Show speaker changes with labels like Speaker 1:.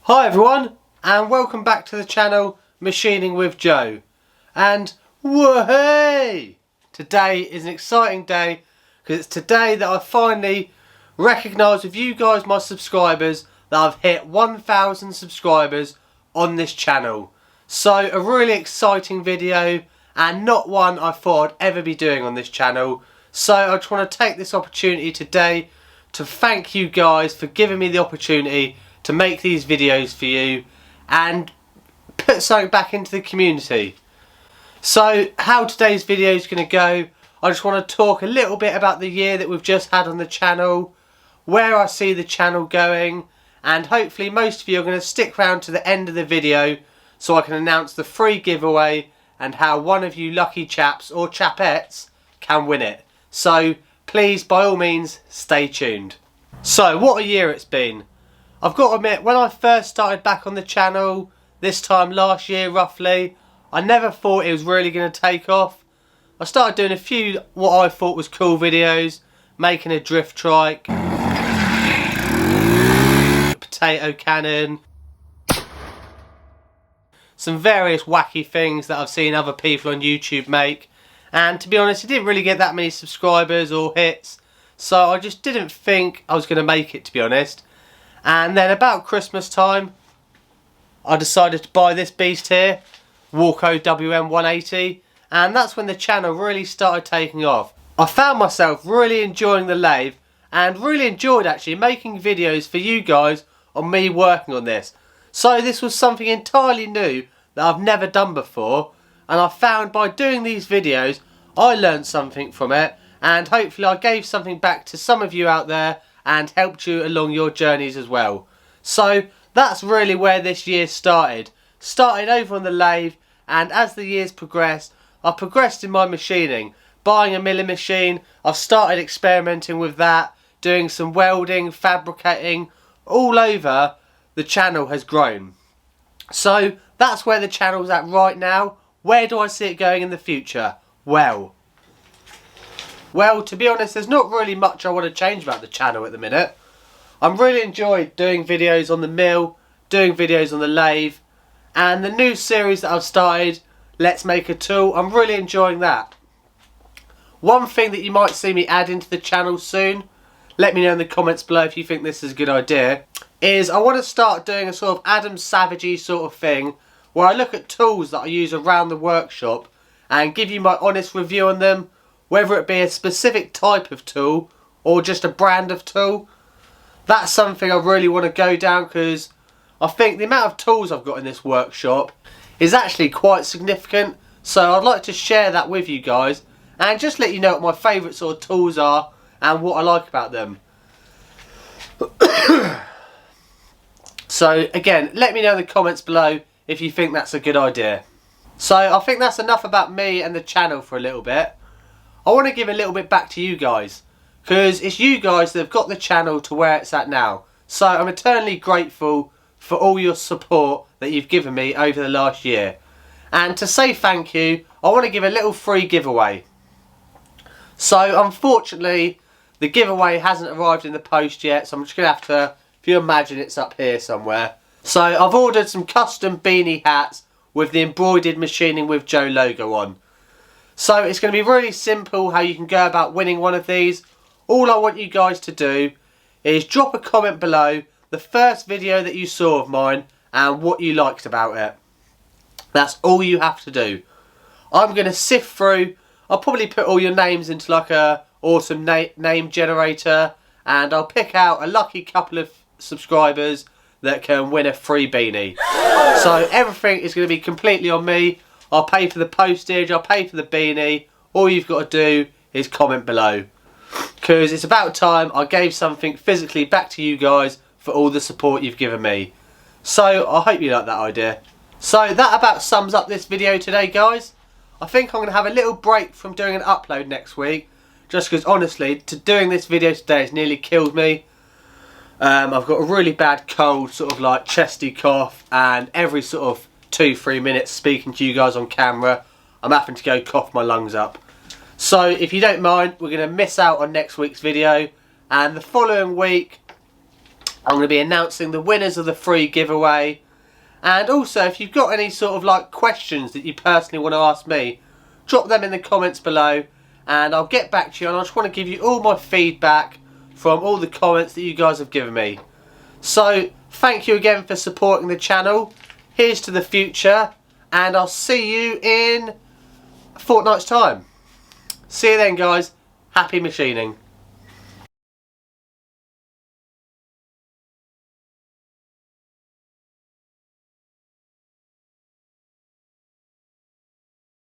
Speaker 1: Hi everyone, and welcome back to the channel Machining with Joe. And woohoo! Today is an exciting day because it's today that I finally recognise with you guys, my subscribers, that I've hit 1,000 subscribers on this channel. So a really exciting video, and not one I thought I'd ever be doing on this channel. So I just want to take this opportunity today to thank you guys for giving me the opportunity to make these videos for you and put something back into the community. So how today's video is going to go, I just want to talk a little bit about the year that we've just had on the channel, where I see the channel going, and hopefully most of you are going to stick around to the end of the video so I can announce the free giveaway and how one of you lucky chaps or chapettes can win it. So please, by all means, stay tuned. So what a year it's been. I've got to admit, when I first started back on the channel, this time last year roughly, I never thought it was really going to take off. I started doing a few what I thought was cool videos, making a drift trike, potato cannon, some various wacky things that I've seen other people on YouTube make, and to be honest, it didn't really get that many subscribers or hits, so I just didn't think I was going to make it, to be honest. And then about Christmas time, I decided to buy this beast here, Warco WM180, and that's when the channel really started taking off. I found myself really enjoying the lathe and really enjoyed actually making videos for you guys on me working on this. So this was something entirely new that I've never done before, and I found by doing these videos I learned something from it, and hopefully I gave something back to some of you out there and helped you along your journeys as well. So that's really where this year started. Started over on the lathe, and as the years progressed, I progressed in my machining. Buying a milling machine, I've started experimenting with that, doing some welding, fabricating, all over. The channel has grown. So that's where the channel's at right now. Where do I see it going in the future? Well, to be honest, there's not really much I want to change about the channel at the minute. I'm really enjoying doing videos on the mill, doing videos on the lathe, and the new series that I've started, Let's Make a Tool, I'm really enjoying that. One thing that you might see me add into the channel soon, let me know in the comments below if you think this is a good idea, is I want to start doing a sort of Adam Savage-y sort of thing, where I look at tools that I use around the workshop and give you my honest review on them, whether it be a specific type of tool or just a brand of tool. That's something I really want to go down, because I think the amount of tools I've got in this workshop is actually quite significant. So I'd like to share that with you guys and just let you know what my favourite sort of tools are and what I like about them. So again, let me know in the comments below if you think that's a good idea. So I think that's enough about me and the channel for a little bit. I want to give a little bit back to you guys, because it's you guys that have got the channel to where it's at now. So I'm eternally grateful for all your support that you've given me over the last year. And to say thank you, I want to give a little free giveaway. So unfortunately, the giveaway hasn't arrived in the post yet, so I'm just going to have to, if you imagine, it's up here somewhere. So I've ordered some custom beanie hats with the embroidered Machining with Joe logo on. So it's going to be really simple how you can go about winning one of these. All I want you guys to do is drop a comment below the first video that you saw of mine and what you liked about it. That's all you have to do. I'm going to sift through. I'll probably put all your names into like a awesome name generator, and I'll pick out a lucky couple of subscribers that can win a free beanie. So everything is going to be completely on me. I'll pay for the postage, I'll pay for the beanie. All you've got to do is comment below, because it's about time I gave something physically back to you guys for all the support you've given me. So I hope you like that idea. So that about sums up this video today, guys. I think I'm going to have a little break from doing an upload next week, just because honestly, doing this video today has nearly killed me. I've got a really bad cold, sort of like chesty cough, and every sort of 2-3 minutes speaking to you guys on camera, I'm having to go cough my lungs up. So if you don't mind, we're going to miss out on next week's video, and the following week I'm going to be announcing the winners of the free giveaway. And also, if you've got any sort of like questions that you personally want to ask me, drop them in the comments below and I'll get back to you. And I just want to give you all my feedback from all the comments that you guys have given me. So thank you again for supporting the channel. Here's to the future, and I'll see you in a fortnight's time. See you then, guys. Happy machining.